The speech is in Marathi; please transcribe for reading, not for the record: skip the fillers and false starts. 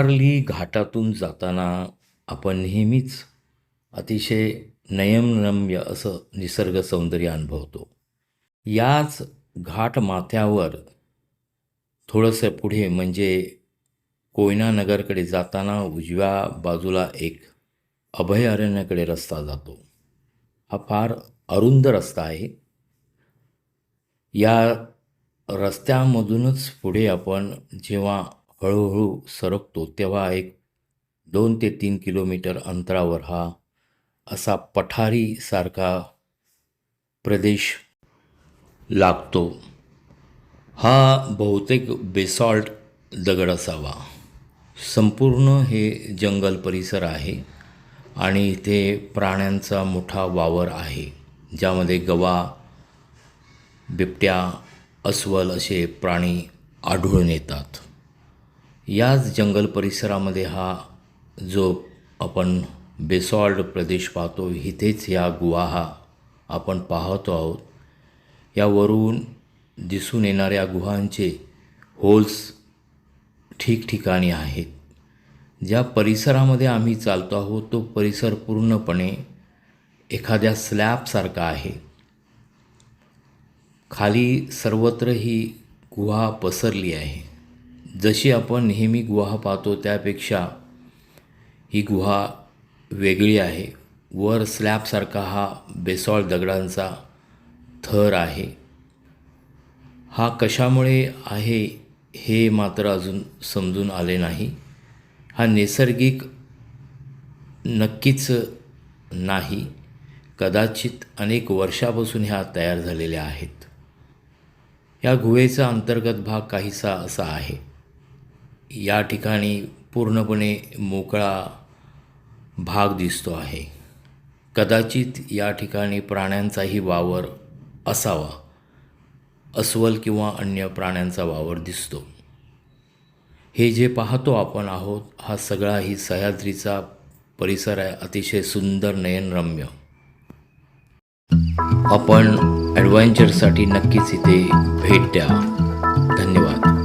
अर्ली घाटातून जाताना आपण नेहमीच अतिशय नयनरम्य असं निसर्ग सौंदर्य अनुभवतो. याच घाट माथ्यावर थोडंसं पुढे म्हणजे कोयना नगरकडे जाताना उजव्या बाजूला एक अभयारण्याकडे रस्ता जातो. हा फार अरुंद रस्ता आहे. या रस्त्यामधूनच पुढे आपण जेव्हा हळूहळू सरकतो तेव्हा एक 2 ते 3 किलोमीटर अंतरावर हा असा पठारीसारखा प्रदेश लागतो. हा बहुतेक बेसॉल्ट दगड असावा. संपूर्ण हे जंगल परिसर आहे आणि इथे प्राण्यांचा मोठा वावर आहे, ज्यामध्ये गवा, बिबट्या, अस्वल असे प्राणी आढळून येतात. याच जंगल परिसरामध्ये हा जो आपण बेसॉल्ट प्रदेश पाहतो, इथेच या गुहा आपण पाहतो आहोत. यावरून दिसून येणाऱ्या गुहांचे होल्स ठिकठिकाणी आहेत. ज्या परिसरामध्ये आम्ही चालतो आहोत तो परिसर पूर्णपणे एखाद्या स्लॅबसारखा आहे. खाली सर्वत्र ही गुहा पसरली आहे. जशी आपण नेहमी गुहा पाहतो त्यापेक्षा ही गुहा वेगळी आहे. वर स्लॅबसारखा हा बेसॉल्ट दगडांचा थर आहे. हा कशामुळे आहे हे मात्र अजून समजून आले नाही. हा नैसर्गिक नक्कीच नाही. कदाचित अनेक वर्षापासून ह्या तयार झालेल्या आहेत. या गुहेचा अंतर्गत भाग काहीसा असा आहे. या ठिकाणी पूर्णपणे मोकळा भाग दिसतो आहे. कदाचित या ठिकाणी प्राण्यांचाही वावर असावा. अस्वल किंवा अन्य प्राण्यांचा वावर दिसतो. हे जे पाहतो आपण आहोत हा सगळा ही सह्याद्रीचा परिसर आहे. अतिशय सुंदर नयनरम्य. आपण ॲडव्हेंचरसाठी नक्कीच इथे भेट द्या. धन्यवाद.